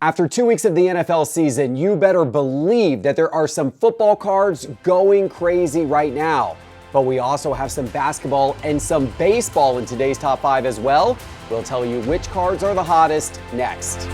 After 2 weeks of the NFL season, you better believe that there are some football cards going crazy right now. But we also have some basketball and some baseball in today's top 5 as well. We'll tell you which cards are the hottest next.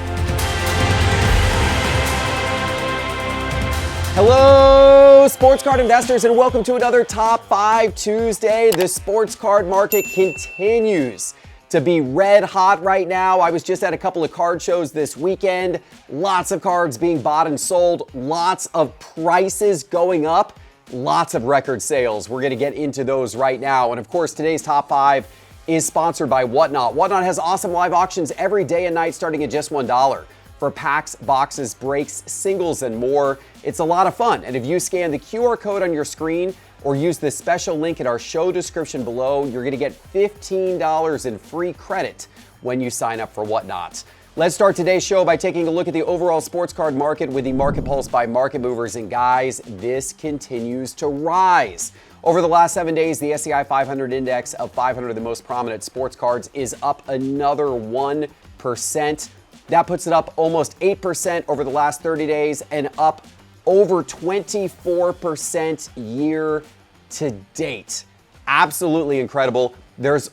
Hello, sports card investors, and welcome to another Top 5 Tuesday. The sports card market continues to be red hot right now. I was just at a couple of card shows this weekend. Lots of cards being bought and sold. Lots of prices going up. Lots of record sales. We're going to get into those right now. And of course, today's top 5 is sponsored by Whatnot. Whatnot has awesome live auctions every day and night starting at just $1 for packs, boxes, breaks, singles, and more. It's a lot of fun. And if you scan the QR code on your screen or use the special link in our show description below, you're going to get $15 in free credit when you sign up for Whatnot. Let's start today's show by taking a look at the overall sports card market with the Market Pulse by Market Movers. And guys, this continues to rise. Over the last 7 days, the SCI 500 index of 500 of the most prominent sports cards is up another 1%. That puts it up almost 8% over the last 30 days and up over 24% year to date. Absolutely incredible. There's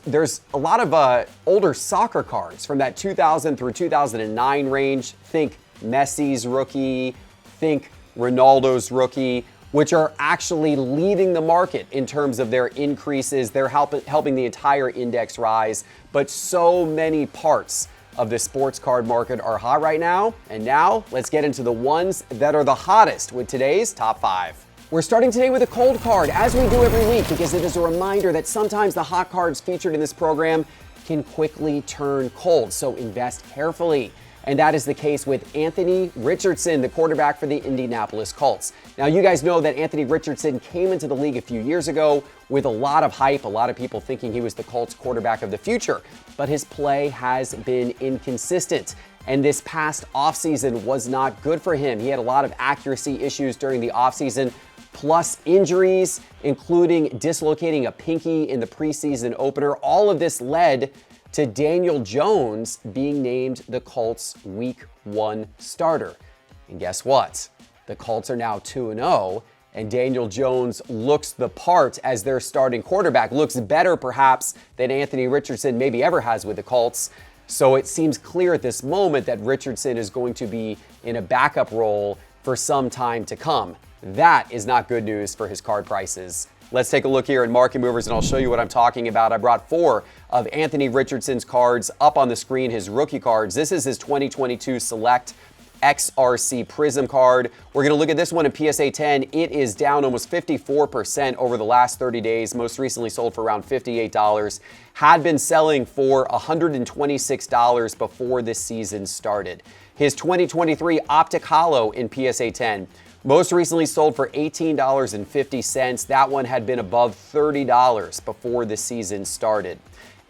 a lot of older soccer cards from that 2000 through 2009 range. Think Messi's rookie, think Ronaldo's rookie, which are actually leading the market in terms of their increases. They're helping the entire index rise, but so many parts of the sports card market are hot right now. And now let's get into the ones that are the hottest with today's top 5. We're starting today with a cold card, as we do every week, because it is a reminder that sometimes the hot cards featured in this program can quickly turn cold, so invest carefully. And that is the case with Anthony Richardson, the quarterback for the Indianapolis Colts. Now, you guys know that Anthony Richardson came into the league a few years ago with a lot of hype, a lot of people thinking he was the Colts quarterback of the future. But his play has been inconsistent. And this past offseason was not good for him. He had a lot of accuracy issues during the offseason, plus injuries, including dislocating a pinky in the preseason opener. All of this led to Daniel Jones being named the Colts Week 1 starter. And guess what? The Colts are now 2-0, and Daniel Jones looks the part as their starting quarterback. Looks better, perhaps, than Anthony Richardson maybe ever has with the Colts. So it seems clear at this moment that Richardson is going to be in a backup role for some time to come. That is not good news for his card prices. Let's take a look here in Market Movers, and I'll show you what I'm talking about. I brought 4 of Anthony Richardson's cards up on the screen, his rookie cards. This is his 2022 Select XRC Prism card. We're going to look at this one in PSA 10. It is down almost 54% over the last 30 days. Most recently sold for around $58. Had been selling for $126 before this season started. His 2023 Optic Holo in PSA 10. Most recently sold for $18.50. That one had been above $30 before the season started.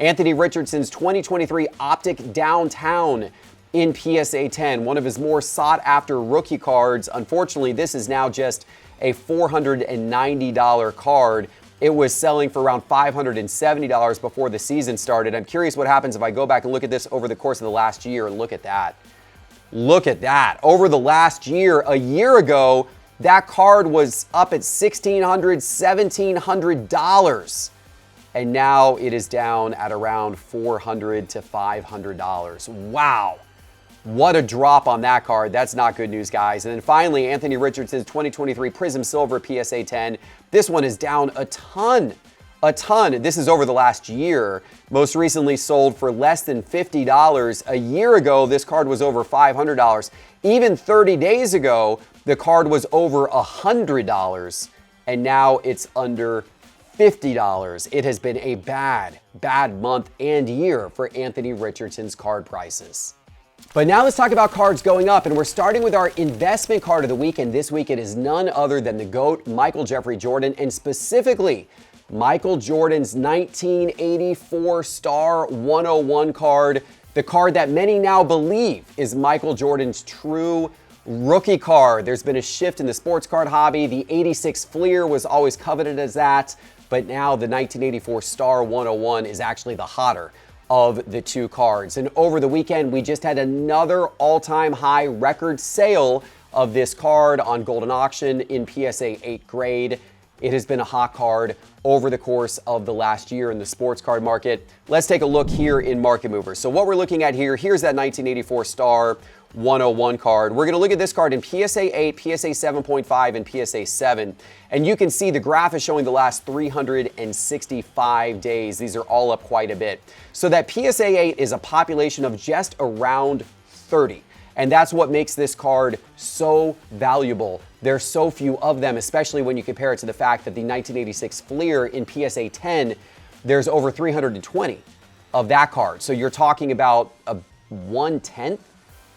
Anthony Richardson's 2023 Optic Downtown in PSA 10, one of his more sought-after rookie cards. Unfortunately, this is now just a $490 card. It was selling for around $570 before the season started. I'm curious what happens if I go back and look at this over the course of the last year. Look at that. Look at that. Over the last year, a year ago, that card was up at $1,600, $1,700. And now it is down at around $400 to $500. Wow. What a drop on that card. That's not good news, guys. And then finally, Anthony Richardson's 2023 Prism Silver PSA 10. This one is down a ton. This is over the last year. Most recently sold for less than $50. A year ago, this card was over $500. Even 30 days ago, the card was over $100. And now it's under $50. It has been a bad month and year for Anthony Richardson's card prices. But now let's talk about cards going up, and we're starting with our investment card of the week, and this week it is none other than the GOAT, Michael Jeffrey Jordan, and specifically Michael Jordan's 1984 Star 101 card, the card that many now believe is Michael Jordan's true rookie card. There's been a shift in the sports card hobby. The 86 Fleer was always coveted as that, but now the 1984 Star 101 is actually the hotter of the two cards. And over the weekend, we just had another all-time high record sale of this card on Golden Auction in PSA 8 grade. It has been a hot card over the course of the last year in the sports card market. Let's take a look here in Market Mover. So what we're looking at here, here's that 1984 Star 101 card. We're going to look at this card in PSA 8, PSA 7.5, and PSA 7. And you can see the graph is showing the last 365 days. These are all up quite a bit. So that PSA 8 is a population of just around 30. And that's what makes this card so valuable. There's so few of them, especially when you compare it to the fact that the 1986 Fleer in PSA 10, there's over 320 of that card. So you're talking about a 1/10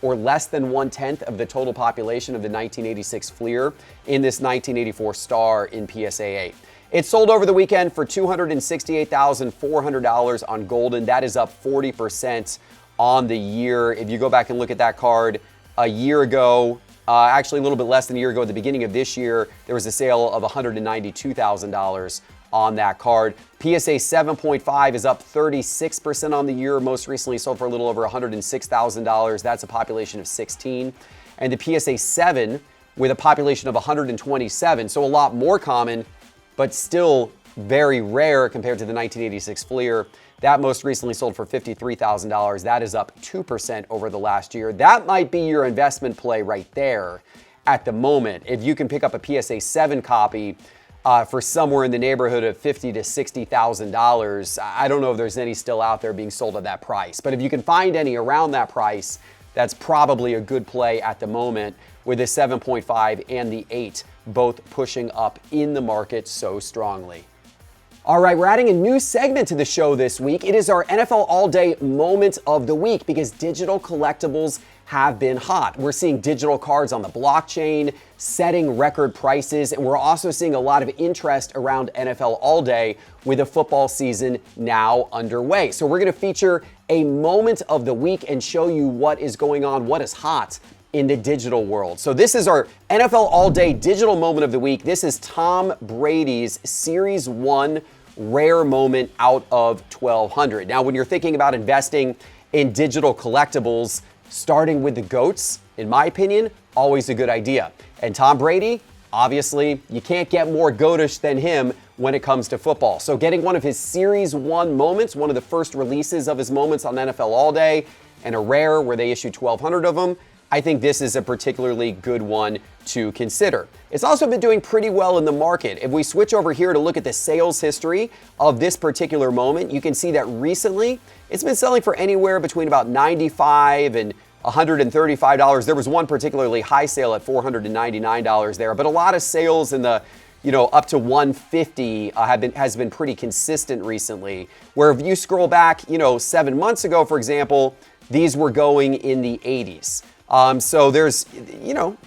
or less than 1/10 of the total population of the 1986 Fleer in this 1984 Star in PSA 8. It sold over the weekend for $268,400 on Golden. That is up 40% on the year. If you go back and look at that card a year ago, actually a little bit less than a year ago, at the beginning of this year, there was a sale of $192,000 on that card. PSA 7.5 is up 36% on the year. Most recently sold for a little over $106,000. That's a population of 16. And the PSA 7 with a population of 127, so a lot more common, but still very rare compared to the 1986 Fleer. That most recently sold for $53,000. That is up 2% over the last year. That might be your investment play right there at the moment. If you can pick up a PSA 7 copy for somewhere in the neighborhood of $50,000 to $60,000, I don't know if there's any still out there being sold at that price. But if you can find any around that price, that's probably a good play at the moment, with the 7.5 and the 8 both pushing up in the market so strongly. All right, we're adding a new segment to the show this week. It is our NFL All Day Moment of the Week because digital collectibles have been hot. We're seeing digital cards on the blockchain setting record prices, and we're also seeing a lot of interest around NFL All Day with the football season now underway. So we're going to feature a moment of the week and show you what is going on, what is hot in the digital world. So this is our NFL All Day Digital Moment of the Week. This is Tom Brady's Series 1 rare moment out of 1,200. Now, when you're thinking about investing in digital collectibles, starting with the GOATs, in my opinion, always a good idea. And Tom Brady, obviously, you can't get more goatish than him when it comes to football. So getting one of his Series 1 moments, one of the first releases of his moments on NFL All Day, and a rare where they issued 1,200 of them, I think this is a particularly good one to consider. It's also been doing pretty well in the market. If we switch over here to look at the sales history of this particular moment, you can see that recently it's been selling for anywhere between about $95 and $135. There was one particularly high sale at $499 there, but a lot of sales in the up to $150 has been pretty consistent recently. Where if you scroll back 7 months ago, for example, these were going in the 80s. So there's,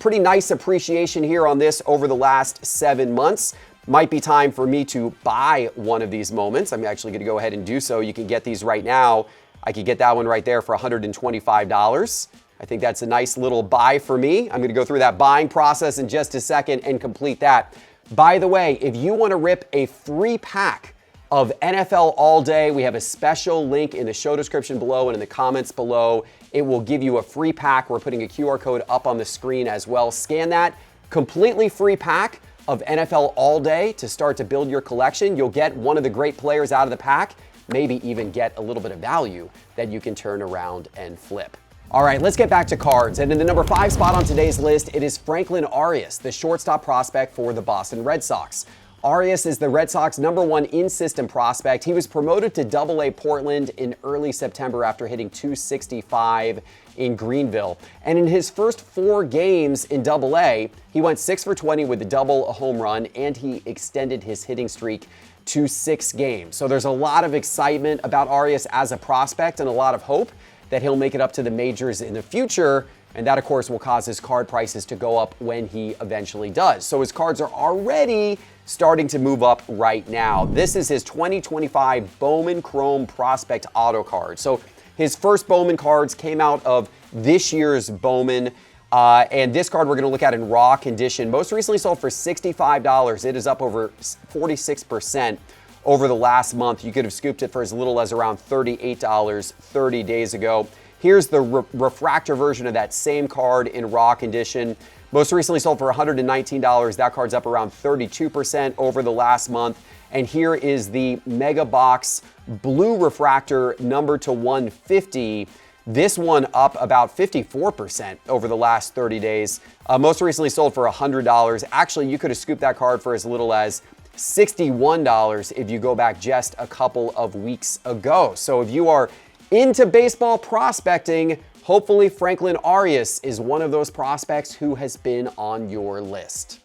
pretty nice appreciation here on this over the last 7 months. Might be time for me to buy one of these moments. I'm actually going to go ahead and do so. You can get these right now. I could get that one right there for $125. I think that's a nice little buy for me. I'm going to go through that buying process in just a second and complete that. By the way, if you want to rip a free pack of NFL All Day, we have a special link in the show description below and in the comments below. It will give you a free pack. We're putting a QR code up on the screen as well. Scan that. Completely free pack of NFL All Day to start to build your collection. You'll get one of the great players out of the pack, maybe even get a little bit of value that you can turn around and flip. All right, let's get back to cards. And in the number 5 spot on today's list, it is Franklin Arias, the shortstop prospect for the Boston Red Sox. Arias is the Red Sox #1 in-system prospect. He was promoted to Double-A Portland in early September after hitting .265 in Greenville. And in his first 4 games in Double-A, he went 6 for 20 with a double, a home run, and he extended his hitting streak to 6 games. So there's a lot of excitement about Arias as a prospect and a lot of hope that he'll make it up to the majors in the future. And that, of course, will cause his card prices to go up when he eventually does. So his cards are already starting to move up right now. This is his 2025 Bowman Chrome Prospect Auto card. So his first Bowman cards came out of this year's Bowman. And this card we're going to look at in raw condition. Most recently sold for $65. It is up over 46% over the last month. You could have scooped it for as little as around $38 30 days ago. Here's the refractor version of that same card in raw condition. Most recently sold for $119. That card's up around 32% over the last month. And here is the Mega Box Blue Refractor number to 150. This one up about 54% over the last 30 days. Most recently sold for $100. Actually, you could have scooped that card for as little as $61 if you go back just a couple of weeks ago. So if you are into baseball prospecting, hopefully Franklin Arias is one of those prospects who has been on your list.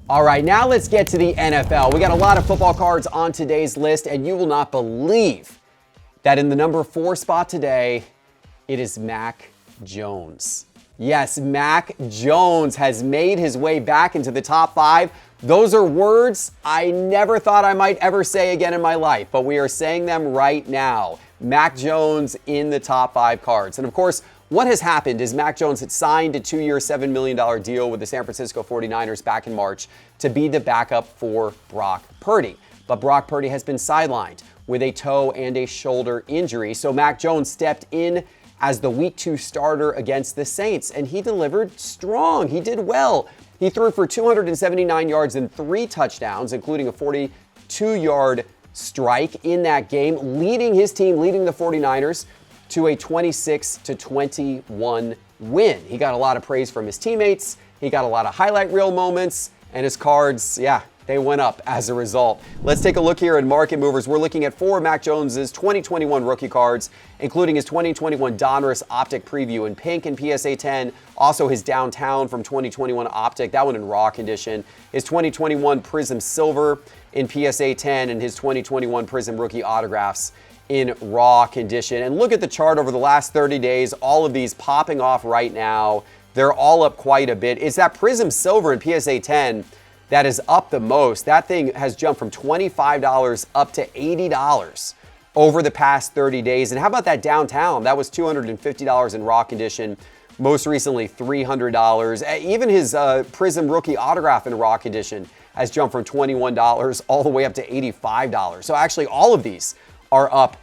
All right, now let's get to the NFL. We got a lot of football cards on today's list, and you will not believe that in the number 4 spot today, it is Mac Jones. Yes, Mac Jones has made his way back into the top 5. Those are words I never thought I might ever say again in my life, but we are saying them right now. Mac Jones in the top 5 cards. And of course, what has happened is Mac Jones had signed a 2-year, $7 million deal with the San Francisco 49ers back in March to be the backup for Brock Purdy. But Brock Purdy has been sidelined with a toe and a shoulder injury. So Mac Jones stepped in as the Week 2 starter against the Saints, and he delivered strong. He did well. He threw for 279 yards and 3 touchdowns, including a 42-yard strike in that game, leading his team, leading the 49ers, to a 26-21 win. He got a lot of praise from his teammates. He got a lot of highlight reel moments, and his cards, they went up as a result. Let's take a look here at Market Movers. We're looking at 4 of Mac Jones's 2021 rookie cards, including his 2021 Donruss Optic Preview in pink and PSA 10. Also his Downtown from 2021 Optic, that one in raw condition. His 2021 Prism Silver in PSA 10, and his 2021 Prism Rookie Autographs in raw condition. And look at the chart over the last 30 days, all of these popping off right now. They're all up quite a bit. It's that Prism Silver in PSA 10 that is up the most. That thing has jumped from $25 up to $80 over the past 30 days. And how about that Downtown? That was $250 in raw condition. Most recently, $300. Even his Prism Rookie Autograph in raw condition has jumped from $21 all the way up to $85. So actually, all of these are up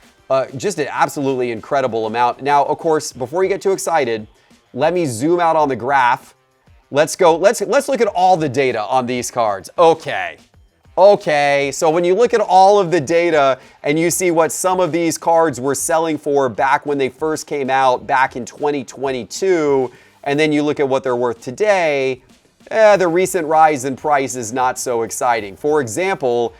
just an absolutely incredible amount. Now, of course, before you get too excited, let me zoom out on the graph. Let's look at all the data on these cards. Okay, so when you look at all of the data and you see what some of these cards were selling for back when they first came out back in 2022, and then you look at what they're worth today, the recent rise in price is not so exciting. For example,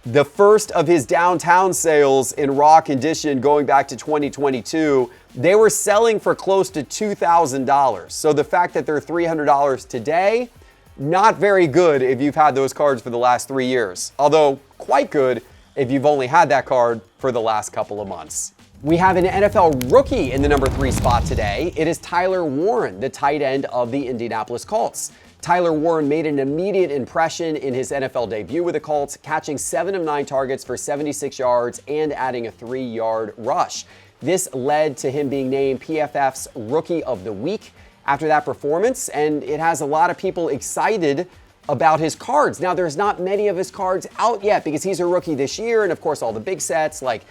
the first of his Downtown sales in raw condition going back to 2022, they were selling for close to $2,000. So the fact that they're $300 today, not very good if you've had those cards for the last 3 years. Although quite good if you've only had that card for the last couple of months. We have an NFL rookie in the number 3 spot today. It is Tyler Warren, the tight end of the Indianapolis Colts. Tyler Warren made an immediate impression in his NFL debut with the Colts, catching 7 of 9 targets for 76 yards and adding a 3-yard rush. This led to him being named PFF's Rookie of the Week after that performance, and it has a lot of people excited about his cards. Now, there's not many of his cards out yet because he's a rookie this year, and of course, all the big sets like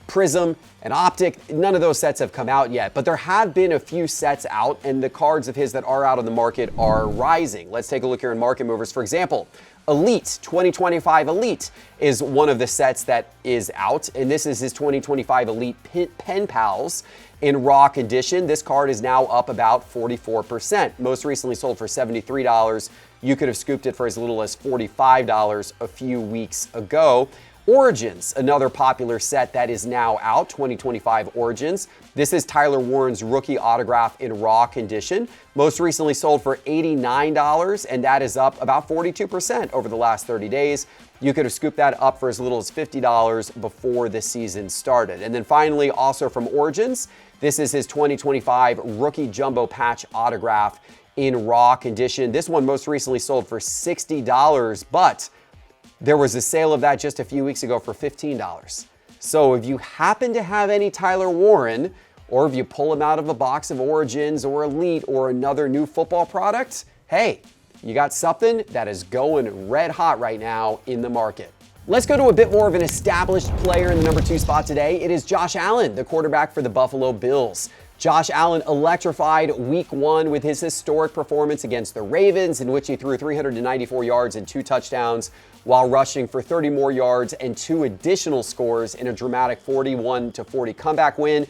Prism and Optic, none of those sets have come out yet, but there have been a few sets out, and the cards of his that are out on the market are rising. Let's take a look here in Market Movers. For example, Elite 2025 Elite is one of the sets that is out, and this is his 2025 Elite Pen Pals in raw condition. This card is now up about 44%. Most recently sold for $73. You could have scooped it for as little as $45 a few weeks ago. Origins, another popular set that is now out, 2025 Origins. This is Tyler Warren's rookie autograph in raw condition. Most recently sold for $89, and that is up about 42% over the last 30 days. You could have scooped that up for as little as $50 before the season started. And then finally, also from Origins, this is his 2025 rookie jumbo patch autograph in raw condition. This one most recently sold for $60, but there was a sale of that just a few weeks ago for $15. So if you happen to have any Tyler Warren, or if you pull him out of a box of Origins or Elite or another new football product, hey, you got something that is going red hot right now in the market. Let's go to a bit more of an established player in the number 2 spot today. It is Josh Allen, the quarterback for the Buffalo Bills. Josh Allen electrified week 1 with his historic performance against the Ravens, in which he threw 394 yards and 2 touchdowns while rushing for 30 more yards and 2 additional scores in a dramatic 41-40 comeback win.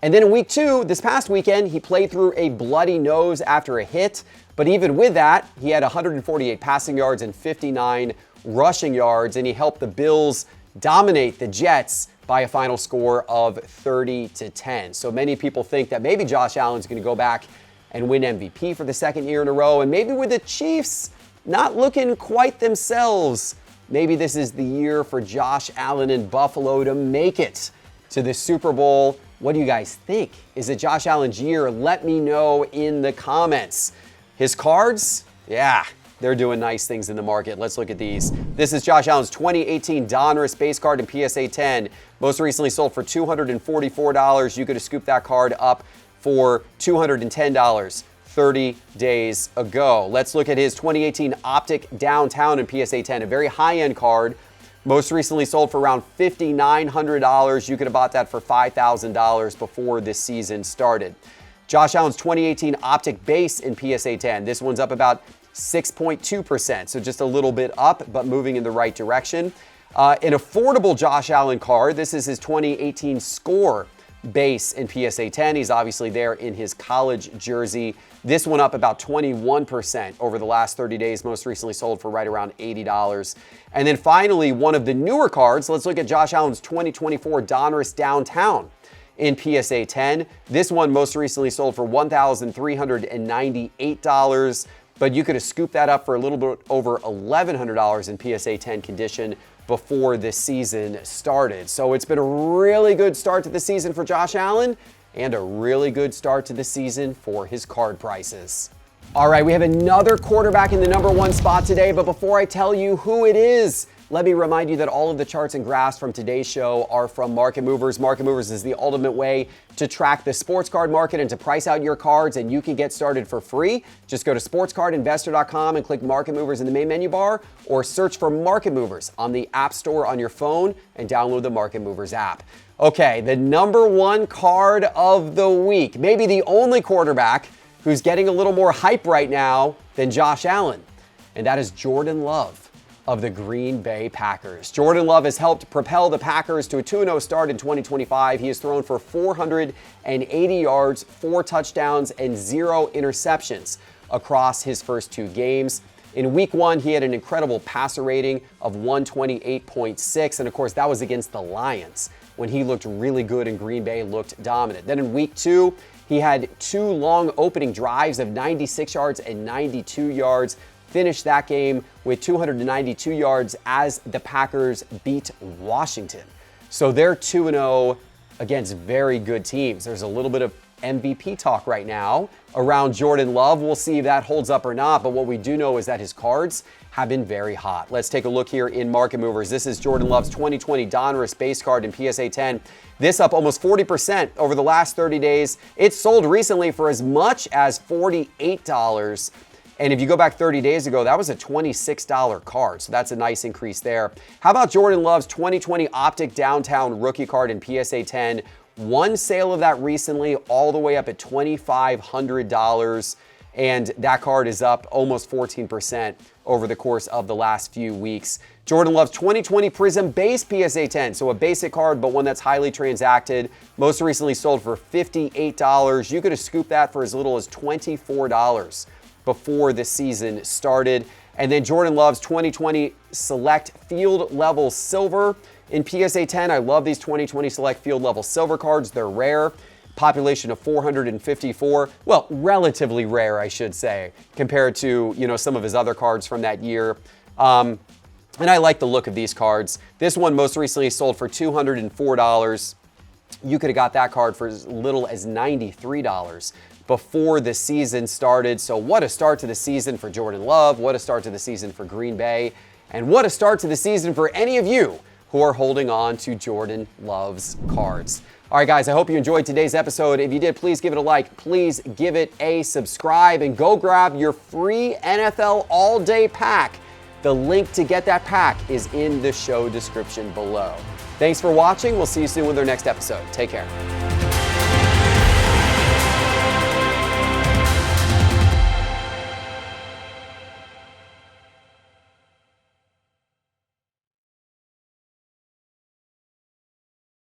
And then in week 2, this past weekend, he played through a bloody nose after a hit. But even with that, he had 148 passing yards and 59 rushing yards, and he helped the Bills dominate the Jets by a final score of 30-10. So many people think that maybe Josh Allen's going to go back and win MVP for the 2nd year in a row. And maybe with the Chiefs not looking quite themselves, maybe this is the year for Josh Allen in Buffalo to make it to the Super Bowl. What do you guys think? Is it Josh Allen's year? Let me know in the comments. His cards? Yeah, they're doing nice things in the market. Let's look at these. This is Josh Allen's 2018 Donruss base card in PSA 10. Most recently sold for $244. You could have scooped that card up for $210 30 days ago. Let's look at his 2018 Optic Downtown in PSA 10, a very high-end card. Most recently sold for around $5,900. You could have bought that for $5,000 before this season started. Josh Allen's 2018 Optic Base in PSA 10. This one's up about 6.2%, so just a little bit up, but moving in the right direction. An affordable Josh Allen card. This is his 2018 Score Base in PSA 10. He's obviously there in his college jersey. This one up about 21% over the last 30 days, most recently sold for right around $80. And then finally, one of the newer cards. Let's look at Josh Allen's 2024 Donruss Downtown in PSA 10. This one most recently sold for $1,398, but you could have scooped that up for a little bit over $1,100 in PSA 10 condition before this season started. So it's been a really good start to the season for Josh Allen and a really good start to the season for his card prices. All right, we have another quarterback in the number 1 spot today, but before I tell you who it is, let me remind you that all of the charts and graphs from today's show are from Market Movers. Market Movers is the ultimate way to track the sports card market and to price out your cards, and you can get started for free. Just go to sportscardinvestor.com and click Market Movers in the main menu bar, or search for Market Movers on the App Store on your phone and download the Market Movers app. Okay, the number 1 card of the week, maybe the only quarterback who's getting a little more hype right now than Josh Allen, and that is Jordan Love of the Green Bay Packers. Jordan Love has helped propel the Packers to a 2-0 start in 2025. He has thrown for 480 yards, 4 touchdowns, and 0 interceptions across his first 2 games. In week 1, he had an incredible passer rating of 128.6, and of course, that was against the Lions when he looked really good and Green Bay looked dominant. Then in week 2, he had 2 long opening drives of 96 yards and 92 yards. Finished that game with 292 yards as the Packers beat Washington. So they're 2-0 against very good teams. There's a little bit of MVP talk right now around Jordan Love. We'll see if that holds up or not, but what we do know is that his cards have been very hot. Let's take a look here in Market Movers. This is Jordan Love's 2020 Donruss base card in PSA 10. This up almost 40% over the last 30 days. It sold recently for as much as $48. And if you go back 30 days ago, that was a $26 card. So that's a nice increase there. How about Jordan Love's 2020 Optic Downtown rookie card in PSA 10? One sale of that recently, all the way up at $2,500. And that card is up almost 14% over the course of the last few weeks. Jordan Love's 2020 Prism Base PSA 10. So a basic card, but one that's highly transacted. Most recently sold for $58. You could have scooped that for as little as $24 before the season started. And then Jordan Love's 2020 Select Field Level Silver in PSA 10. I love these 2020 Select Field Level Silver cards. They're rare. Population of 454. Well, relatively rare, I should say, compared to, some of his other cards from that year. And I like the look of these cards. This one most recently sold for $204. You could have got that card for as little as $93 before the season started. So what a start to the season for Jordan Love. What a start to the season for Green Bay. And what a start to the season for any of you who are holding on to Jordan Love's cards. All right, guys, I hope you enjoyed today's episode. If you did, please give it a like. Please give it a subscribe and go grab your free NFL All-Day Pack The link to get that pack is in the show description below. Thanks for watching. We'll see you soon with our next episode. Take care.